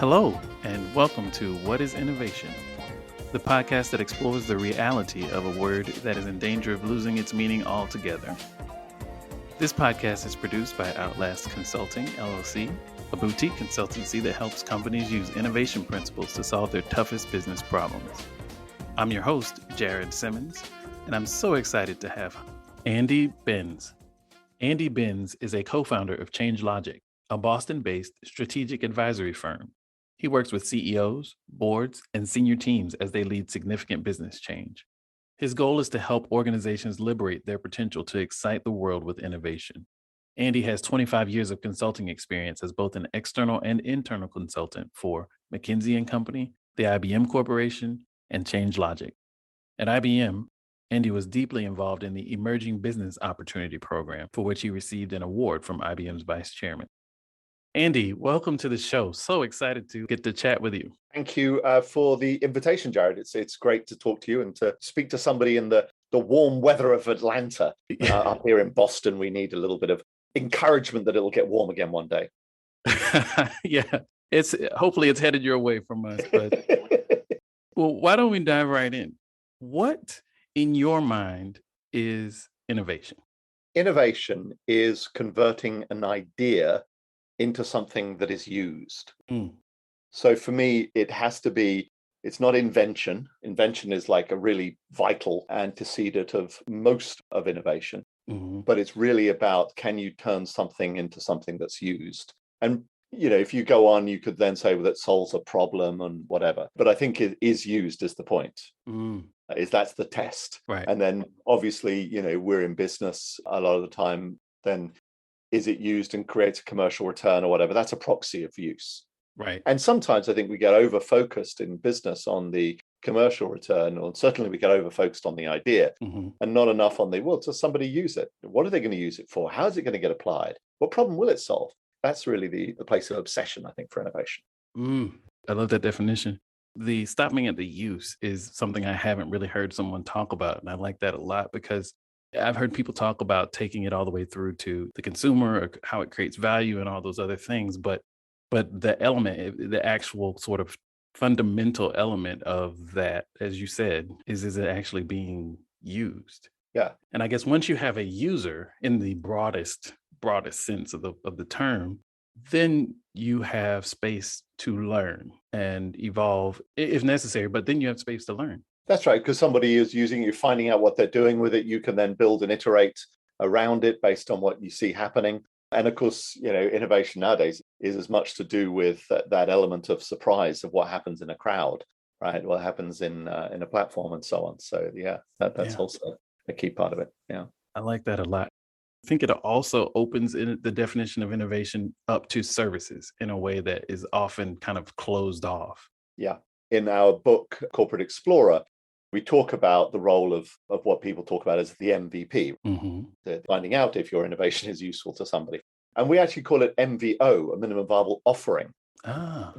Hello, and welcome to What is Innovation, the podcast that explores the reality of a word that is in danger of losing its meaning altogether. This podcast is produced by Outlast Consulting, LLC, a boutique consultancy that helps companies use innovation principles to solve their toughest business problems. I'm your host, Jared Simmons, and I'm so excited to have Andy Benz. Andy Benz is a co-founder of ChangeLogic, a Boston-based strategic advisory firm. He works with CEOs, boards, and senior teams as they lead significant business change. His goal is to help organizations liberate their potential to excite the world with innovation. Andy has 25 years of consulting experience as both an external and internal consultant for McKinsey Company, the IBM Corporation, and ChangeLogic. At IBM, Andy was deeply involved in the Emerging Business Opportunity Program, for which he received an award from IBM's vice chairman. Andy, welcome to the show. So excited to get to chat with you. Thank you for the invitation, Jared. It's great to talk to you and to speak to somebody in the warm weather of Atlanta. Up here in Boston, we need a little bit of encouragement that it'll get warm again one day. Yeah, hopefully it's headed your way from us. But well, why don't we dive right in? What, in your mind, is innovation? Innovation is converting an idea into something that is used. So for me, it has to be, it's not invention. Invention is like a really vital antecedent of most of innovation, but it's really about, can you turn something into something that's used? And, you know, if you go on, you could then say, well, that solves a problem and whatever. But I think it is used is the point. That's the test. Right. And then obviously, you know, we're in business a lot of the time, then is it used and creates a commercial return or whatever? That's a proxy of use. Right. And sometimes I think we get over-focused in business on the commercial return, or certainly we get over-focused on the idea and not enough on does somebody use it? What are they going to use it for? How is it going to get applied? What problem will it solve? That's really the place of obsession, I think, for innovation. I love that definition. The stopping at the use is something I haven't really heard someone talk about. And I like that a lot because I've heard people talk about taking it all the way through to the consumer, or how it creates value and all those other things. But the element, the actual sort of fundamental element of that, as you said, is it actually being used? Yeah. And I guess once you have a user in the broadest sense of the term, then you have space to learn and evolve if necessary, but then you have space to learn. That's right, because somebody is using you, finding out what they're doing with it. You can then build and iterate around it based on what you see happening. And of course, you know, innovation nowadays is as much to do with that element of surprise of what happens in a crowd, right? What happens in a platform and so on. So yeah, that's also a key part of it. Yeah, I like that a lot. I think it also opens the definition of innovation up to services in a way that is often kind of closed off. Yeah. In our book, Corporate Explorer, we talk about the role of what people talk about as the MVP, finding out if your innovation is useful to somebody. And we actually call it MVO, a minimum viable offering,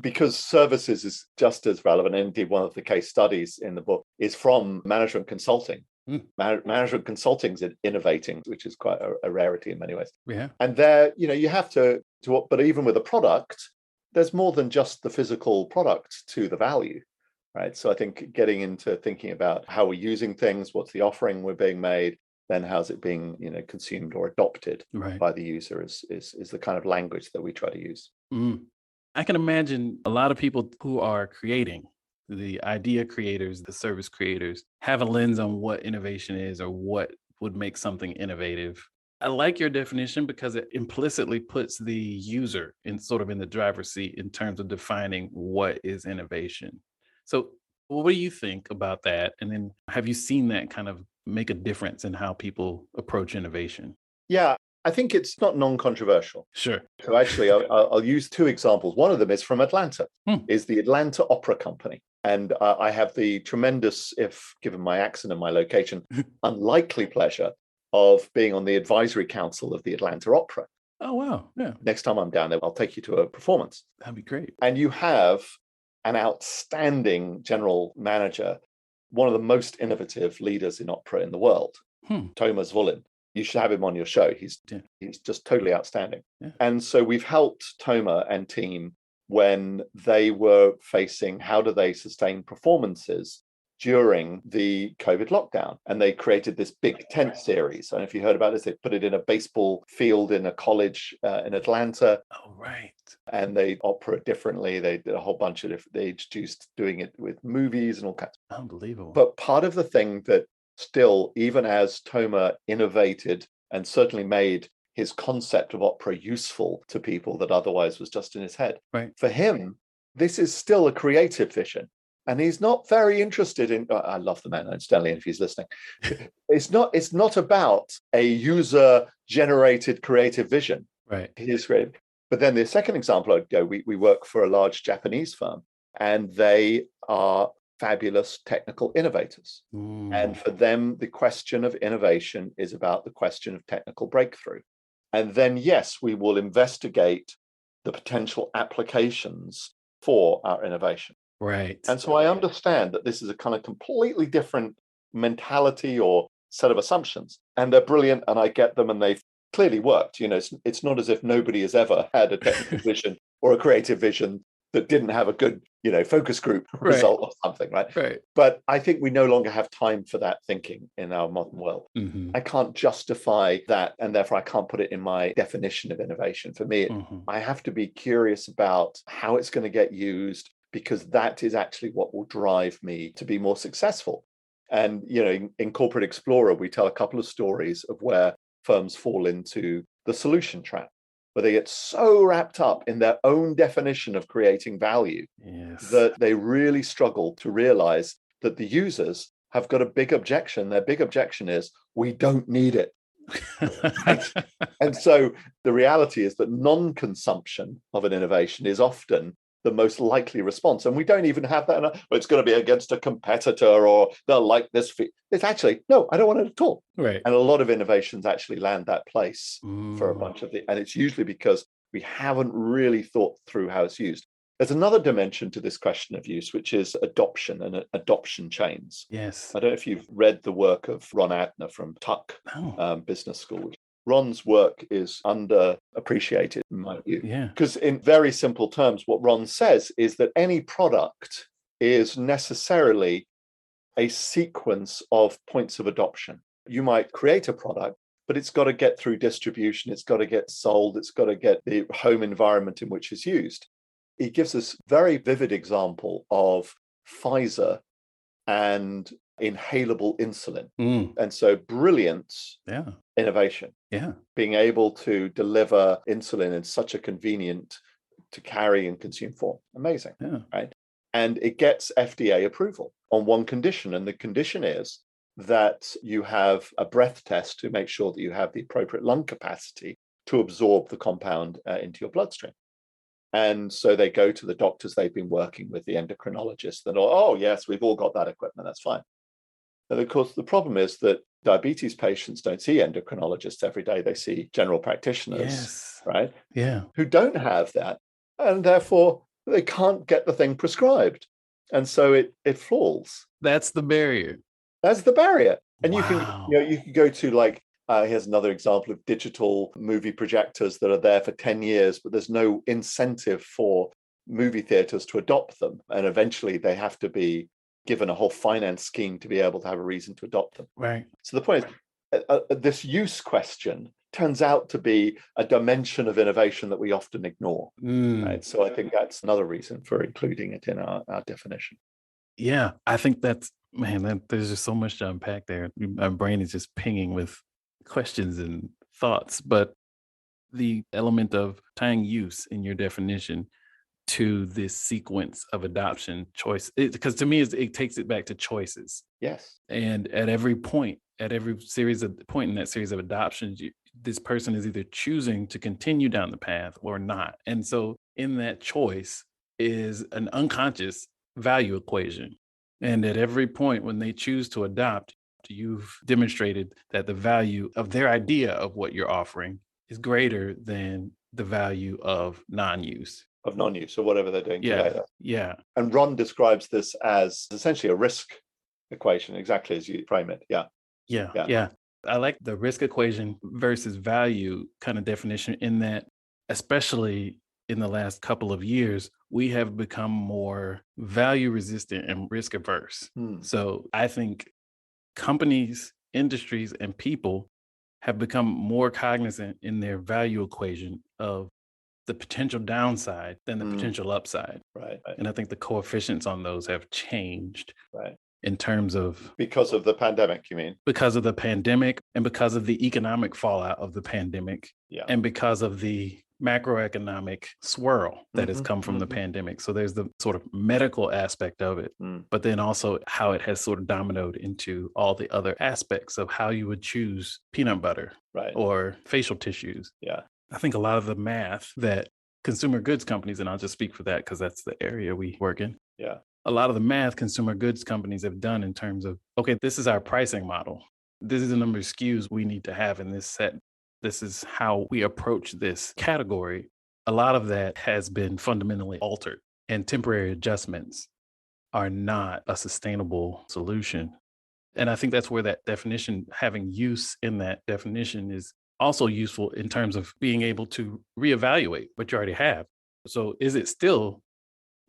because services is just as relevant. And indeed, one of the case studies in the book is from management consulting. Management consulting is innovating, which is quite a rarity in many ways. Yeah. And there, you know, you have to but even with a product, there's more than just the physical product to the value, right? So I think getting into thinking about how we're using things, what's the offering we're being made, then how's it being, you know, consumed or adopted by the user is the kind of language that we try to use. I can imagine a lot of people who are creating, the idea creators, the service creators, have a lens on what innovation is or what would make something innovative. I like your definition because it implicitly puts the user in the driver's seat in terms of defining what is innovation. So what do you think about that? And then have you seen that kind of make a difference in how people approach innovation? Yeah, I think it's not non-controversial. Sure. So actually, I'll use two examples. One of them is from Atlanta, is the Atlanta Opera Company. And I have the tremendous, if given my accent and my location, unlikely pleasure of being on the advisory council of the Atlanta Opera. Oh, wow. Yeah. Next time I'm down there, I'll take you to a performance. That'd be great. And you have an outstanding general manager, one of the most innovative leaders in opera in the world, Thomas Vullin. You should have him on your show. He's just totally outstanding. Yeah. And so we've helped Toma and team when they were facing how do they sustain performances during the COVID lockdown. And they created this big tent series. And if you heard about this, they put it in a baseball field in a college in Atlanta. Oh, right. And they opera differently. They did a whole bunch of different, they introduced doing it with movies and all kinds. Unbelievable. But part of the thing that still, even as Toma innovated and certainly made his concept of opera useful to people that otherwise was just in his head, right. For him, this is still a creative vision. And he's not very interested in, I love the man, Stanley, if he's listening. It's not about a user-generated creative vision. Right. He is creative. But then the second example I'd go, we work for a large Japanese firm, and they are fabulous technical innovators. And for them, the question of innovation is about the question of technical breakthrough. And then, yes, we will investigate the potential applications for our innovation. Right. And so I understand that this is a kind of completely different mentality or set of assumptions. And they're brilliant, and I get them, and they've clearly worked. It's not as if nobody has ever had a technical vision or a creative vision that didn't have a good, focus group result or something, right? Right. But I think we no longer have time for that thinking in our modern world. Mm-hmm. I can't justify that, and therefore I can't put it in my definition of innovation. For me, I have to be curious about how it's going to get used, because that is actually what will drive me to be more successful. And, in Corporate Explorer, we tell a couple of stories of where firms fall into the solution trap, where they get so wrapped up in their own definition of creating value that they really struggle to realize that the users have got a big objection. Their big objection is, we don't need it. And so the reality is that non-consumption of an innovation is often the most likely response. And we don't even have that. It's going to be against a competitor, or they'll like this. It's actually, no, I don't want it at all. Right. And a lot of innovations actually land that place for a bunch of and it's usually because we haven't really thought through how it's used. There's another dimension to this question of use, which is adoption and adoption chains. Yes. I don't know if you've read the work of Ron Adner from Tuck Business School. Ron's work is underappreciated, in my view. Yeah. Because in very simple terms, what Ron says is that any product is necessarily a sequence of points of adoption. You might create a product, but it's got to get through distribution, it's got to get sold, it's got to get the home environment in which it's used. He gives this very vivid example of Pfizer and inhalable insulin. And so brilliant innovation. Yeah. Being able to deliver insulin in such a convenient to carry and consume form. Amazing. Yeah. Right. And it gets FDA approval on one condition. And the condition is that you have a breath test to make sure that you have the appropriate lung capacity to absorb the compound into your bloodstream. And so they go to the doctors they've been working with, the endocrinologists, and oh, yes, we've all got that equipment. That's fine. And of course, the problem is that diabetes patients don't see endocrinologists every day. They see general practitioners, right? Yeah. Who don't have that. And therefore, they can't get the thing prescribed. And so it falls. That's the barrier. That's the barrier. And Wow. you can go to here's another example of digital movie projectors that are there for 10 years, but there's no incentive for movie theaters to adopt them. And eventually they have to be given a whole finance scheme to be able to have a reason to adopt them. Right. So the point is, this use question turns out to be a dimension of innovation that we often ignore. Right? So I think that's another reason for including it in our definition. Yeah, I think there's just so much to unpack there. My brain is just pinging with questions and thoughts, but the element of tying use in your definition to this sequence of adoption choice, because to me it takes it back to choices. Yes. And at every point, at every point in that series of adoptions, this person is either choosing to continue down the path or not. And so in that choice is an unconscious value equation. And at every point when they choose to adopt, you've demonstrated that the value of their idea of what you're offering is greater than the value of non-use. Of non-use or whatever they're doing today. Yeah. And Ron describes this as essentially a risk equation, exactly as you frame it. Yeah. I like the risk equation versus value kind of definition in that, especially in the last couple of years, we have become more value resistant and risk averse. So I think companies, industries, and people have become more cognizant in their value equation of the potential downside than the potential upside. Right. And I think the coefficients on those have changed. Right. In terms of... Because of the pandemic, you mean? Because of the pandemic and because of the economic fallout of the pandemic. Yeah. And because of the macroeconomic swirl that has come from the pandemic. So there's the sort of medical aspect of it, but then also how it has sort of dominoed into all the other aspects of how you would choose peanut butter or facial tissues. Yeah. I think a lot of the math that consumer goods companies, and I'll just speak for that because that's the area we work in. Yeah. A lot of the math consumer goods companies have done in terms of, okay, this is our pricing model. This is the number of SKUs we need to have in this set. This is how we approach this category. A lot of that has been fundamentally altered, and temporary adjustments are not a sustainable solution. And I think that's where that definition, having use in that definition, is also useful in terms of being able to reevaluate what you already have. So is it still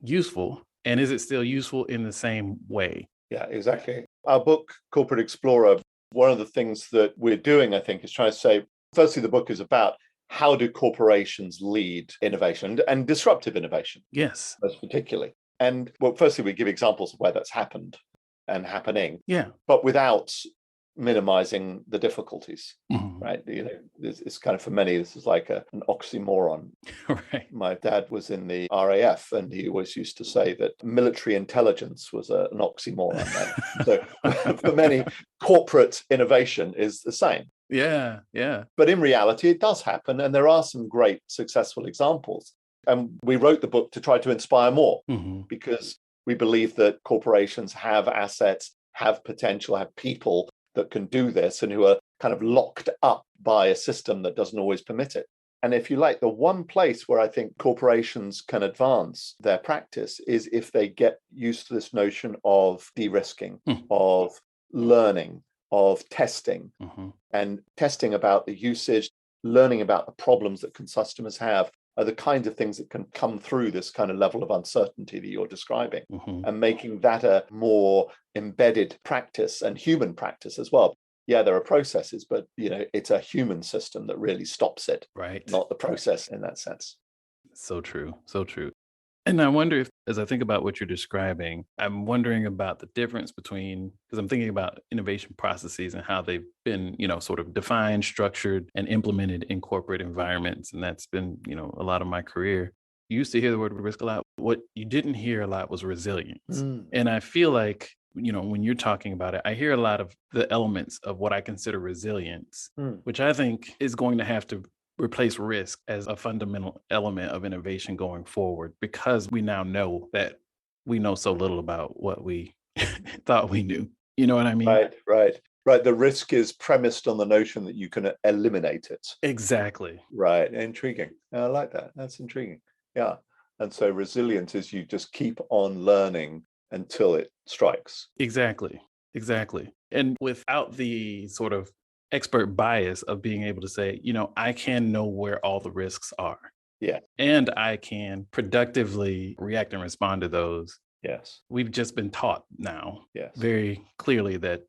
useful? And is it still useful in the same way? Yeah, exactly. Our book, Corporate Explorer, one of the things that we're doing, I think, is trying to say, firstly, the book is about how do corporations lead innovation and disruptive innovation? Yes. Most particularly. And well, firstly, we give examples of where that's happened and happening. Yeah. But without minimizing the difficulties, right? You know, it's kind of, for many, this is like an oxymoron. Right. My dad was in the RAF, and he always used to say that military intelligence was an oxymoron. So for many, corporate innovation is the same. Yeah, yeah. But in reality, it does happen, and there are some great successful examples. And we wrote the book to try to inspire more, because we believe that corporations have assets, have potential, have people that can do this, and who are kind of locked up by a system that doesn't always permit it. And if you like, the one place where I think corporations can advance their practice is if they get used to this notion of de-risking, of learning, of testing, and testing about the usage, learning about the problems that customers have, are the kinds of things that can come through this kind of level of uncertainty that you're describing, and making that a more embedded practice and human practice as well. Yeah, there are processes, but you know, it's a human system that really stops it, right? Not the process in that sense. So true, so true. And I wonder if, as I think about what you're describing, I'm wondering about the difference between, because I'm thinking about innovation processes and how they've been, you know, sort of defined, structured, and implemented in corporate environments. And that's been, you know, a lot of my career. You used to hear the word risk a lot. What you didn't hear a lot was resilience. And I feel like, you know, when you're talking about it, I hear a lot of the elements of what I consider resilience, which I think is going to have to replace risk as a fundamental element of innovation going forward, because we now know that we know so little about what we thought we knew. You know what I mean? Right. The risk is premised on the notion that you can eliminate it. Exactly. Right. Intriguing. I like that. That's intriguing. Yeah. And so resilience is you just keep on learning until it strikes. Exactly. And without the sort of expert bias of being able to say, you know, I can know where all the risks are. Yeah. And I can productively react and respond to those. Yes. We've just been taught now very clearly that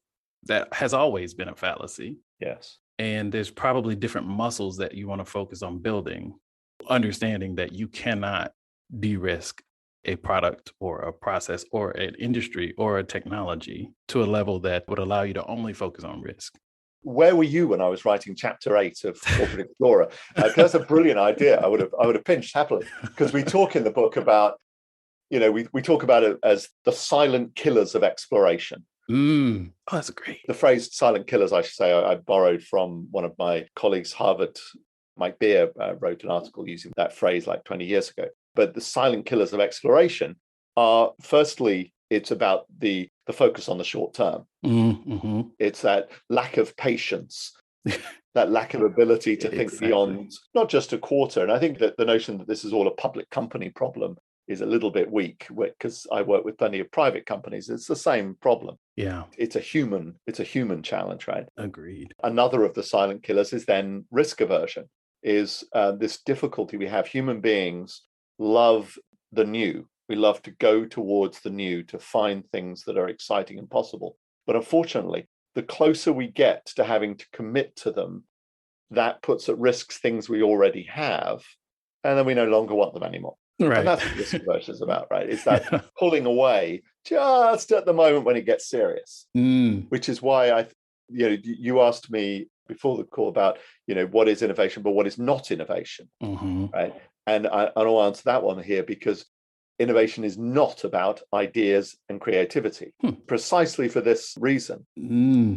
has always been a fallacy. Yes. And there's probably different muscles that you want to focus on building, understanding that you cannot de-risk a product or a process or an industry or a technology to a level that would allow you to only focus on risk. Where were you when I was writing chapter 8 of Corporate Explorer? That's a brilliant idea. I would have pinched happily, because we talk in the book about, you know, we talk about it as the silent killers of exploration. Oh, that's great. The phrase silent killers, I should say, I borrowed from one of my colleagues, Harvard, Mike Beer, wrote an article using that phrase like 20 years ago. But the silent killers of exploration are, firstly, it's about the focus on the short term. It's that lack of patience, that lack of ability to think beyond not just a quarter. And I think that the notion that this is all a public company problem is a little bit weak, because I work with plenty of private companies. It's the same problem. Yeah. It's a human challenge, right? Agreed. Another of the silent killers is then risk aversion. is this difficulty we have. Human beings love the new. We love to go towards the new, to find things that are exciting and possible. But unfortunately, the closer we get to having to commit to them, that puts at risk things we already have, and then we no longer want them anymore. Right. And that's what risk aversion is about, right? It's that pulling away just at the moment when it gets serious, which is why you asked me before the call about, what is innovation, but what is not innovation, right? And I'll answer that one here, because innovation is not about ideas and creativity, precisely for this reason,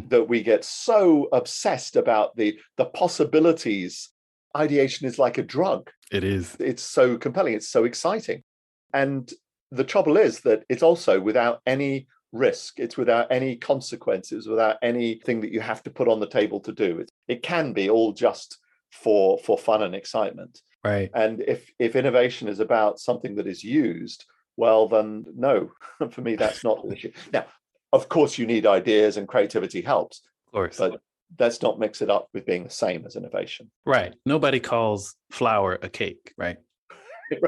that we get so obsessed about the possibilities. Ideation is like a drug. It is. It's so compelling. It's so exciting. And the trouble is that it's also without any risk. It's without any consequences, without anything that you have to put on the table to do. It can be all just for fun and excitement. Right. And if innovation is about something that is used, well, then no, for me, that's not the issue. Now, of course, you need ideas and creativity helps. Of course. But let's not mix it up with being the same as innovation. Right. Nobody calls flour a cake, right?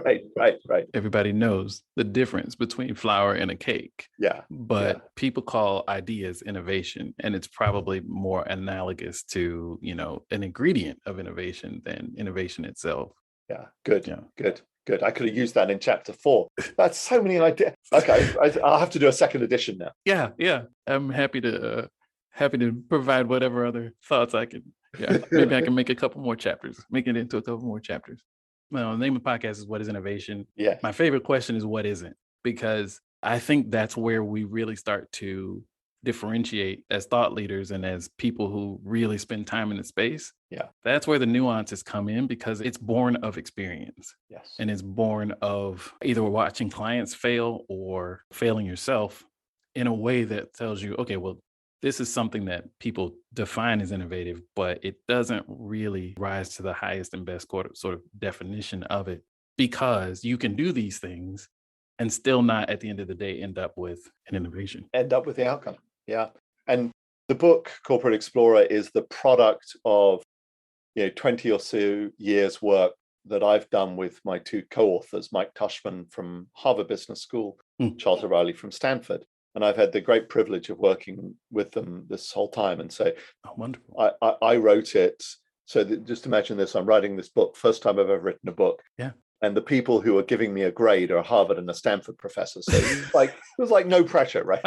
Right. Everybody knows the difference between flour and a cake. Yeah. But people call ideas innovation, and it's probably more analogous to, an ingredient of innovation than innovation itself. Yeah. Good. I could have used that in chapter 4. That's so many ideas. Okay. I'll have to do a second edition now. Yeah. I'm happy to provide whatever other thoughts I can. Yeah. Maybe I can make a couple more chapters, make it into a couple more chapters. Well, the name of the podcast is What is Innovation? Yeah. My favorite question is what isn't? Because I think that's where we really start to differentiate as thought leaders and as people who really spend time in the space. Yeah. That's where the nuances come in, because it's born of experience. Yes. And it's born of either watching clients fail or failing yourself in a way that tells you, okay, well, this is something that people define as innovative, but it doesn't really rise to the highest and best sort of definition of it, because you can do these things and still not, at the end of the day, end up with an innovation. End up with the outcome. Yeah. And the book Corporate Explorer is the product of 20 or so years work that I've done with my two co-authors, Mike Tushman from Harvard Business School, Charles O'Reilly from Stanford. And I've had the great privilege of working with them this whole time. And so wonderful. I wrote it. So just imagine this, I'm writing this book, first time I've ever written a book. Yeah. And the people who are giving me a grade are a Harvard and a Stanford professor. So it was like no pressure, right?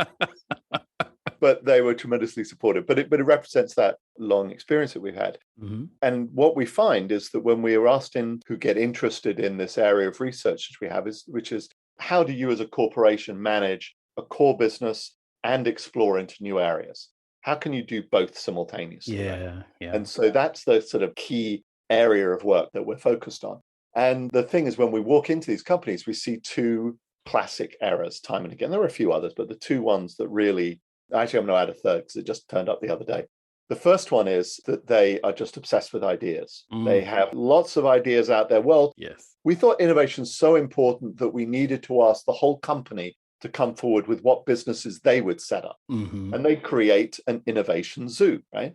But they were tremendously supportive. But it represents that long experience that we've had. Mm-hmm. And what we find is that when we are asked who get interested in this area of research that we have, which is how do you as a corporation manage a core business and explore into new areas? How can you do both simultaneously? Yeah. And so that's the sort of key area of work that we're focused on. And the thing is, when we walk into these companies, we see two classic errors time and again. There are a few others, but the two ones that really, actually I'm going to add a third because it just turned up the other day. The first one is that they are just obsessed with ideas. They have lots of ideas out there. Well, yes, we thought innovation is so important that we needed to ask the whole company to come forward with what businesses they would set up. Mm-hmm. And they create an innovation zoo, right?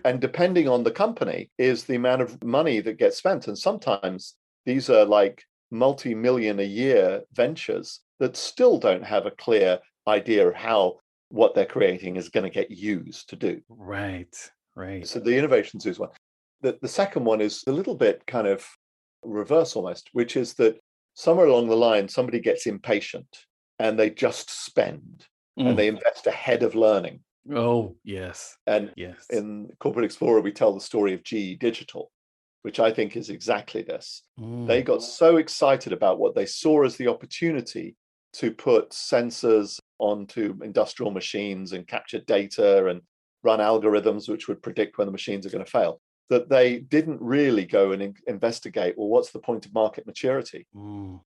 And depending on the company is the amount of money that gets spent. And sometimes these are like multi-million a year ventures that still don't have a clear idea of how what they're creating is going to get used to do. Right. So the innovation zoo is one. The second one is a little bit kind of reverse almost, which is that somewhere along the line, somebody gets impatient and they just spend and they invest ahead of learning. Oh, yes. And yes. In Corporate Explorer, we tell the story of GE Digital, which I think is exactly this. They got so excited about what they saw as the opportunity to put sensors onto industrial machines and capture data and run algorithms which would predict when the machines are going to fail, that they didn't really go and investigate, well, what's the point of market maturity?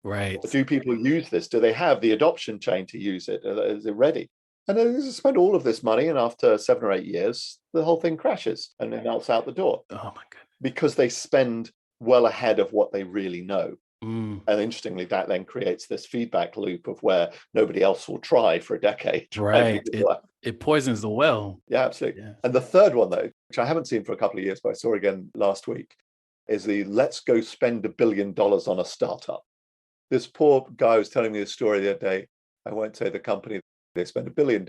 Right. Do people use this? Do they have the adoption chain to use it? Is it ready? And then they spend all of this money, and after 7 or 8 years, the whole thing crashes and it melts out the door. Oh my goodness. Because they spend well ahead of what they really know. And interestingly, that then creates this feedback loop of where nobody else will try for a decade. Right. It poisons the well. Yeah, absolutely. Yeah. And the third one, though, which I haven't seen for a couple of years, but I saw again last week, is the let's go spend $1 billion on a startup. This poor guy was telling me a story the other day. I won't say the company. They spent $1 billion,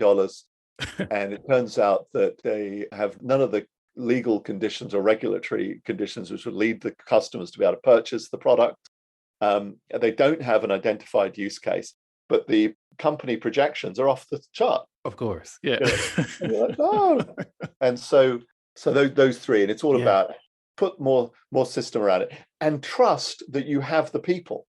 and it turns out that they have none of the legal conditions or regulatory conditions which would lead the customers to be able to purchase the product. They don't have an identified use case, but the company projections are off the chart. Of course, yeah. And you're like, oh. And so those three, and it's all about put more system around it and trust that you have the people.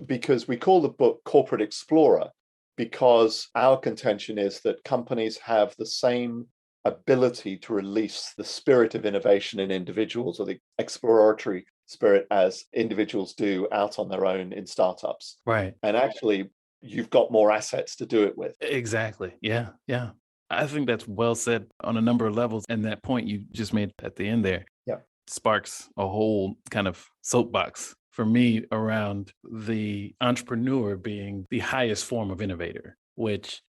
Because we call the book Corporate Explorer, because our contention is that companies have the same ability to release the spirit of innovation in individuals, or the exploratory spirit, as individuals do out on their own in startups. Right. And actually, you've got more assets to do it with. Exactly. Yeah. Yeah. I think that's well said on a number of levels. And that point you just made at the end there sparks a whole kind of soapbox for me around the entrepreneur being the highest form of innovator, which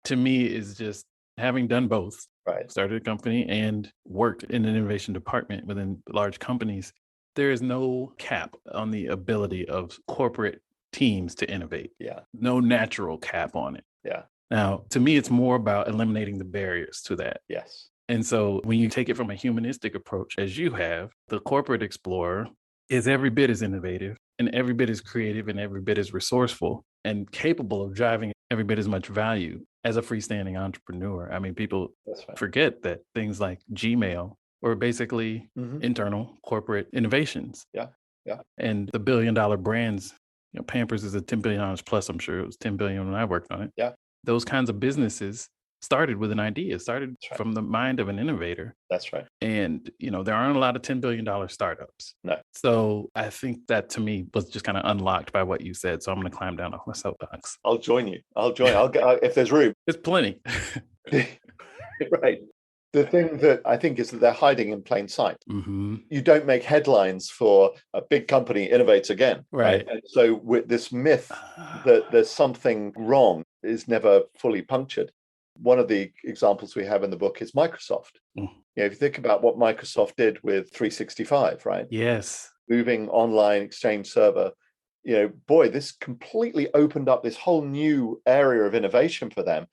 to me is just having done both. Right. Started a company and worked in an innovation department within large companies. There is no cap on the ability of corporate teams to innovate. Yeah. No natural cap on it. Yeah. Now, to me, it's more about eliminating the barriers to that. Yes. And so when you take it from a humanistic approach, as you have, the corporate explorer is every bit as innovative and every bit as creative and every bit as resourceful and capable of driving every bit as much value as a freestanding entrepreneur. I mean, people forget that things like Gmail were basically internal corporate innovations. Yeah. Yeah. And the $1 billion brands, Pampers is a $10 billion plus. I'm sure it was $10 billion when I worked on it. Yeah. Those kinds of businesses started with an idea, started from the mind of an innovator. That's right. And, there aren't a lot of $10 billion startups. No. So I think that to me was just kind of unlocked by what you said. So I'm going to climb down off my soapbox. I'll join you. I'll get, if there's room. There's plenty. Right. The thing that I think is that they're hiding in plain sight. You don't make headlines for a big company innovates again. Right. And so with this myth that there's something wrong is never fully punctured. One of the examples we have in the book is Microsoft. If you think about what Microsoft did with 365, right? Yes. Moving online Exchange server, this completely opened up this whole new area of innovation for them.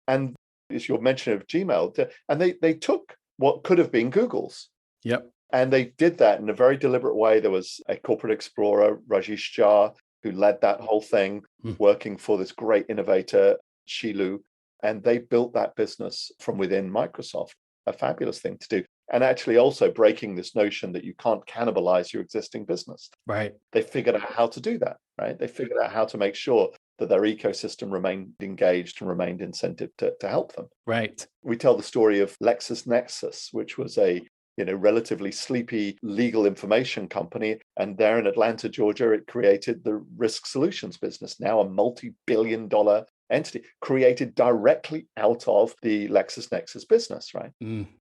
And as your mention of Gmail, and they took what could have been Google's. Yep. And they did that in a very deliberate way. There was a corporate explorer, Rajesh Shah, who led that whole thing, working for this great innovator, Shilu. And they built that business from within Microsoft, a fabulous thing to do. And actually also breaking this notion that you can't cannibalize your existing business. Right. They figured out how to do that, right? They figured out how to make sure that their ecosystem remained engaged and remained incentive to help them. Right. We tell the story of LexisNexis, which was a relatively sleepy legal information company. And there in Atlanta, Georgia, it created the risk solutions business, now a multi-billion-dollar entity created directly out of the LexisNexis business, right?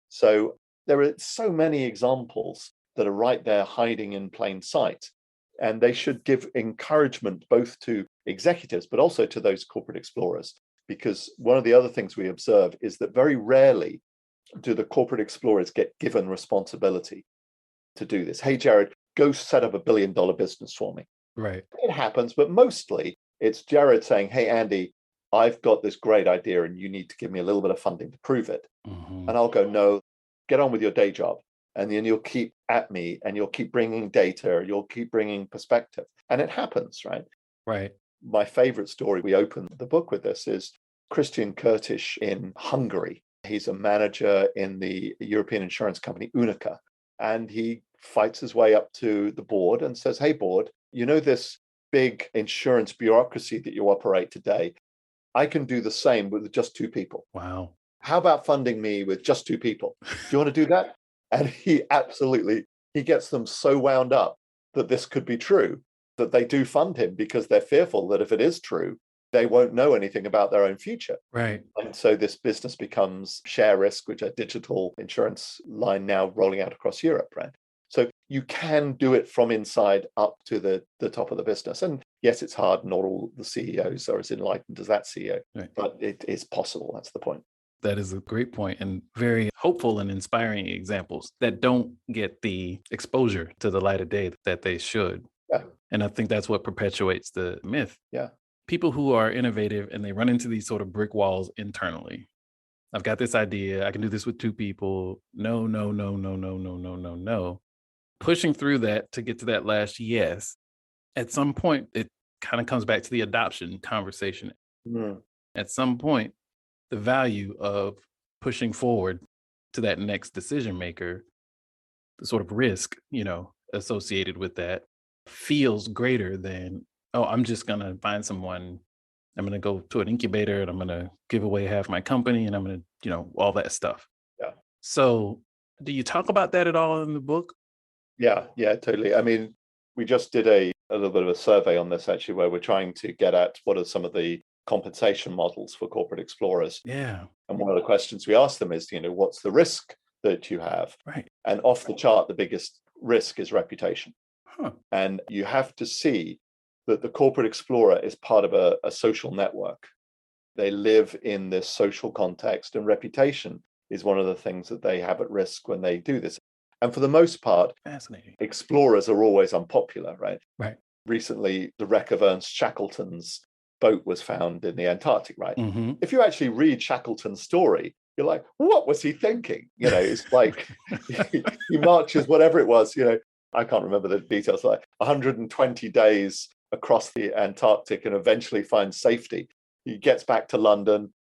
So there are so many examples that are right there hiding in plain sight. And they should give encouragement both to executives, but also to those corporate explorers. Because one of the other things we observe is that very rarely do the corporate explorers get given responsibility to do this. Hey, Jared, go set up $1 billion business for me. Right. It happens, but mostly it's Jared saying, hey, Andy, I've got this great idea and you need to give me a little bit of funding to prove it. And I'll go, no, get on with your day job. And then you'll keep at me and you'll keep bringing data, you'll keep bringing perspective. And it happens, right? Right. My favorite story, we opened the book with this, is Christian Kurtis in Hungary. He's a manager in the European insurance company, Uniqa. And he fights his way up to the board and says, hey, board, this big insurance bureaucracy that you operate today, I can do the same with just 2 people. Wow. How about funding me with just 2 people? Do you want to do that? And he gets them so wound up that this could be true, that they do fund him because they're fearful that if it is true, they won't know anything about their own future. Right. And so this business becomes Share Risk, which is a digital insurance line now rolling out across Europe, right? So you can do it from inside up to the top of the business. And yes, it's hard. Not all the CEOs are as enlightened as that CEO, right. But it is possible. That's the point. That is a great point and very hopeful and inspiring examples that don't get the exposure to the light of day that they should. Yeah. And I think that's what perpetuates the myth. Yeah. People who are innovative and they run into these sort of brick walls internally. I've got this idea. I can do this with two people. No, no, no, no, no, no, no, no, no. Pushing through that to get to that last yes. At some point, it kind of comes back to the adoption conversation. Mm. At some point, the value of pushing forward to that next decision maker, the sort of risk, associated with that feels greater than, oh, I'm just going to find someone. I'm going to go to an incubator and I'm going to give away half my company and I'm going to, all that stuff. Yeah. So do you talk about that at all in the book? Yeah, totally. I mean, we just did a little bit of a survey on this actually, where we're trying to get at what are some of the compensation models for corporate explorers. Yeah. And one of the questions we ask them is, what's the risk that you have? Right. And off the chart, the biggest risk is reputation. Huh. And you have to see that the corporate explorer is part of a social network. They live in this social context, and reputation is one of the things that they have at risk when they do this. And for the most part, fascinating. Explorers are always unpopular, right? Right. Recently, the wreck of Ernst Shackleton's boat was found in the Antarctic, right? Mm-hmm. If you actually read Shackleton's story, you're like, what was he thinking? It's like he marches, whatever it was, I can't remember the details, like 120 days across the Antarctic and eventually finds safety. He gets back to London,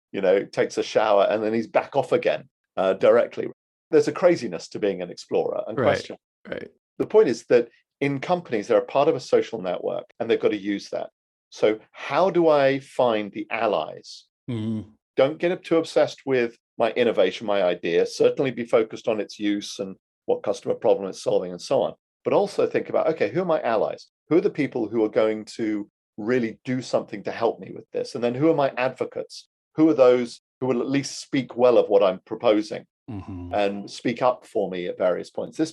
takes a shower, and then he's back off again directly. There's a craziness to being an explorer and question. Right. The point is that in companies, they're a part of a social network and they've got to use that. So how do I find the allies? Mm-hmm. Don't get too obsessed with my innovation, my idea. Certainly be focused on its use and what customer problem it's solving and so on. But also think about, okay, who are my allies? Who are the people who are going to really do something to help me with this? And then who are my advocates? Who are those who will at least speak well of what I'm proposing? Mm-hmm. And speak up for me at various points. This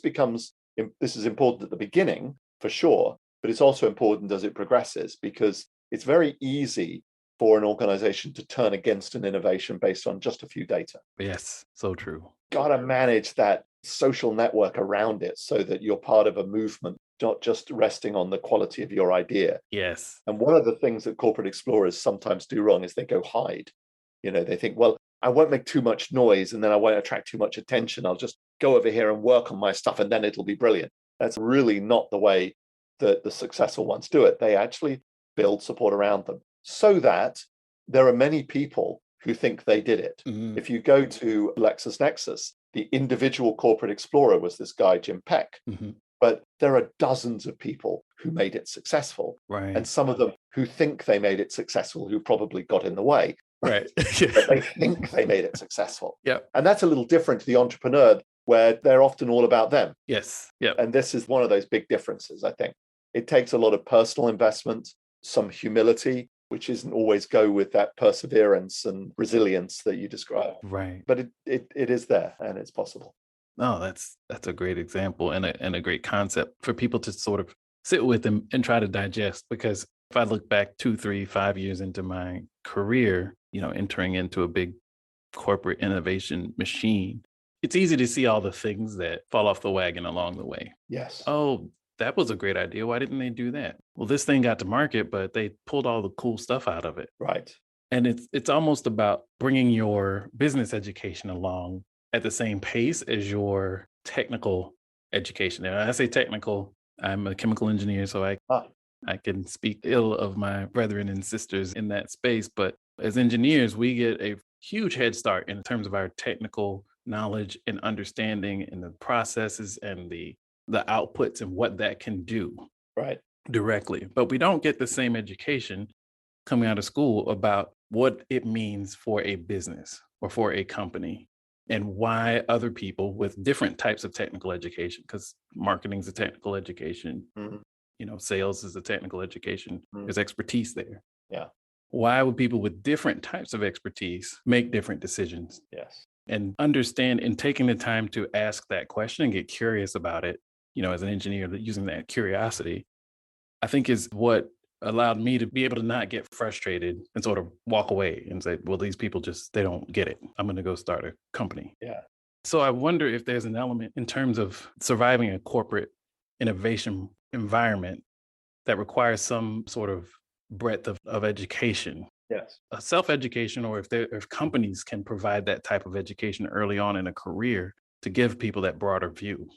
is important at the beginning for sure, but it's also important as it progresses, because it's very easy for an organization to turn against an innovation based on just a few data. Yes, so true. Got to manage that social network around it so that you're part of a movement, not just resting on the quality of your idea. Yes. And one of the things that corporate explorers sometimes do wrong is they go hide. They think, well, I won't make too much noise and then I won't attract too much attention. I'll just go over here and work on my stuff and then it'll be brilliant. That's really not the way that the successful ones do it. They actually build support around them so that there are many people who think they did it. Mm-hmm. If you go to LexisNexis, the individual corporate explorer was this guy, Jim Peck. Mm-hmm. But there are dozens of people who made it successful. Right. And some of them who think they made it successful, who probably got in the way. Right. But they think they made it successful. Yeah. And that's a little different to the entrepreneur, where they're often all about them. Yes. Yeah. And this is one of those big differences, I think. It takes a lot of personal investment, some humility, which isn't always go with that perseverance and resilience that you describe. Right. But it is there and it's possible. No, that's a great example and a great concept for people to sort of sit with and try to digest. Because if I look back 2, 3, 5 years into my career, entering into a big corporate innovation machine, it's easy to see all the things that fall off the wagon along the way. Yes. Oh, that was a great idea. Why didn't they do that? Well, this thing got to market, but they pulled all the cool stuff out of it. Right. And it's almost about bringing your business education along at the same pace as your technical education. And when I say technical, I'm a chemical engineer, so I can speak ill of my brethren and sisters in that space. But as engineers, we get a huge head start in terms of our technical knowledge and understanding and the processes and the outputs and what that can do directly. But we don't get the same education coming out of school about what it means for a business or for a company and why other people with different types of technical education, because marketing is a technical education, sales is a technical education, there's expertise there. Yeah. Why would people with different types of expertise make different decisions? Yes. And understand and taking the time to ask that question and get curious about it, as an engineer, using that curiosity, I think is what allowed me to be able to not get frustrated and sort of walk away and say, well, these people they don't get it. I'm going to go start a company. Yeah. So I wonder if there's an element in terms of surviving a corporate innovation environment that requires some sort of breadth of education. Yes. Self-education, or if companies can provide that type of education early on in a career to give people that broader view.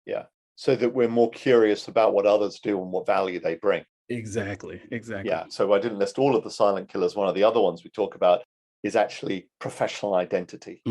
Yeah. So that we're more curious about what others do and what value they bring. Exactly. Yeah. So I didn't list all of the silent killers. One of the other ones we talk about is actually professional identity.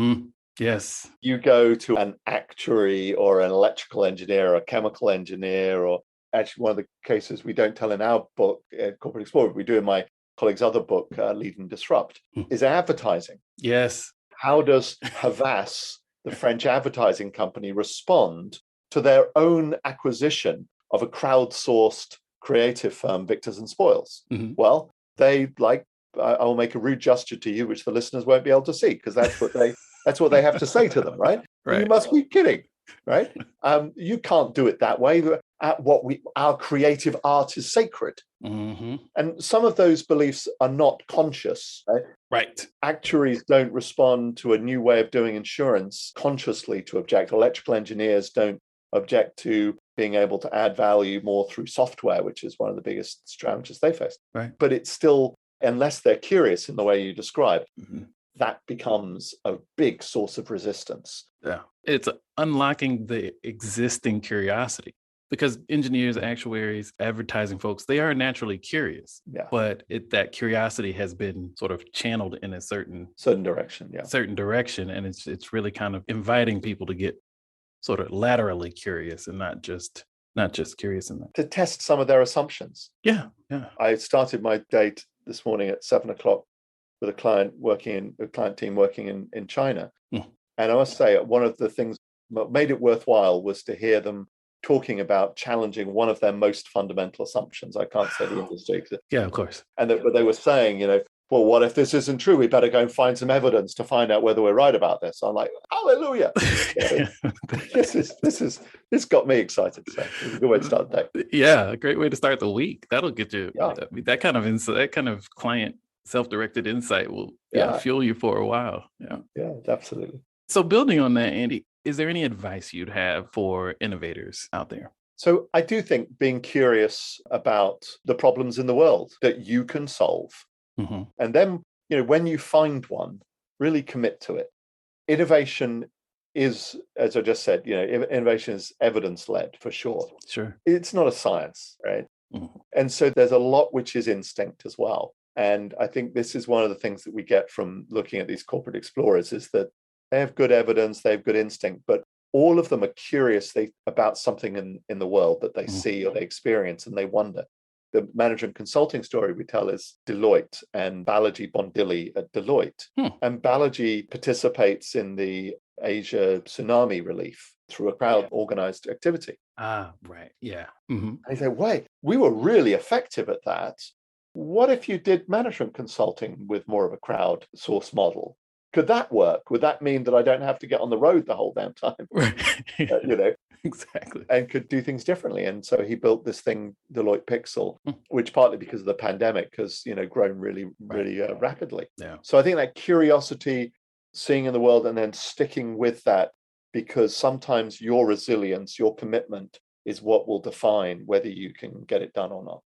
Yes. You go to an actuary or an electrical engineer or a chemical engineer, or actually one of the cases we don't tell in our book, Corporate Explorer, we do in my colleague's other book, Lead and Disrupt, is advertising. Yes. How does Havas, the French advertising company, respond to their own acquisition of a crowdsourced creative firm, Victors and Spoils? Well, they I will make a rude gesture to you, which the listeners won't be able to see, because that's what they have to say to them, right? You must be kidding, right? You can't do it that way. Our creative art is sacred. And some of those beliefs are not conscious. Right. Actuaries don't respond to a new way of doing insurance consciously to object. Electrical engineers don't object to being able to add value more through software, which is one of the biggest challenges they face. Right. But it's still, unless they're curious in the way you described, that becomes a big source of resistance. Yeah. It's unlocking the existing curiosity, because engineers, actuaries, advertising folks, they are naturally curious. Yeah. But that curiosity has been sort of channeled in a certain direction. Yeah. Certain direction. And it's really kind of inviting people to get sort of laterally curious and not just curious in that. To test some of their assumptions. Yeah. Yeah. I started my date this morning at 7:00 with a client team working in China. And I must say, one of the things that made it worthwhile was to hear them talking about challenging one of their most fundamental assumptions. I can't say the industry. Yeah, of course. And they were saying, well, what if this isn't true? We better go and find some evidence to find out whether we're right about this. I'm like, hallelujah. This got me excited. So it's a good way to start the day. Yeah, a great way to start the week. That'll get you that kind of insight, that kind of client self-directed insight will fuel you for a while. Yeah, absolutely. So building on that, Andy, is there any advice you'd have for innovators out there? So I do think being curious about the problems in the world that you can solve. And then, when you find one, really commit to it. Innovation is, as I just said, innovation is evidence-led for sure. Sure. It's not a science, right? And so there's a lot which is instinct as well. And I think this is one of the things that we get from looking at these corporate explorers, is that they have good evidence, they have good instinct, but all of them are curious about something in the world that they see or they experience, and they wonder. The management consulting story we tell is Deloitte and Balaji Bondili at Deloitte. And Balaji participates in the Asia tsunami relief through a crowd-organized activity. Right. Yeah. And he said, wait, we were really effective at that. What if you did management consulting with more of a crowd source model? Could that work? Would that mean that I don't have to get on the road the whole damn time? Exactly. And could do things differently. And so he built this thing, Deloitte Pixel, which partly because of the pandemic has, grown really rapidly. Yeah. So I think that curiosity, seeing in the world and then sticking with that, because sometimes your resilience, your commitment is what will define whether you can get it done or not.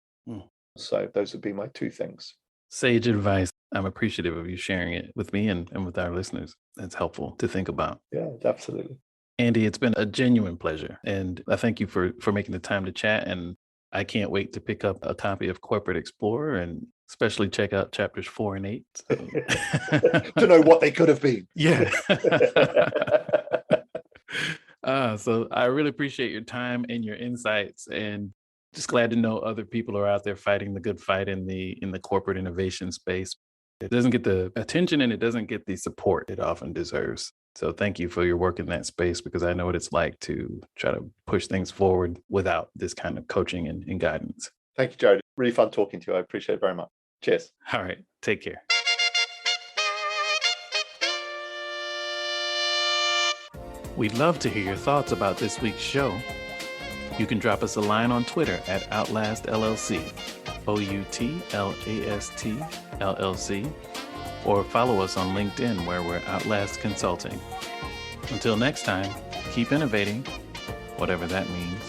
So those would be my two things. Sage advice. I'm appreciative of you sharing it with me and with our listeners. That's helpful to think about. Yeah, absolutely. Andy, it's been a genuine pleasure. And I thank you for making the time to chat. And I can't wait to pick up a copy of Corporate Explorer and especially check out chapters 4 and 8. So. To know what they could have been. Yeah. So I really appreciate your time and your insights, and just glad to know other people are out there fighting the good fight in the corporate innovation space. It doesn't get the attention and it doesn't get the support it often deserves. So thank you for your work in that space, because I know what it's like to try to push things forward without this kind of coaching and guidance. Thank you, Jared. Really fun talking to you. I appreciate it very much. Cheers. All right. Take care. We'd love to hear your thoughts about this week's show. You can drop us a line on Twitter at OutlastLLC. OUTLAST LLC, or follow us on LinkedIn where we're Outlast Consulting. Until next time, keep innovating, whatever that means.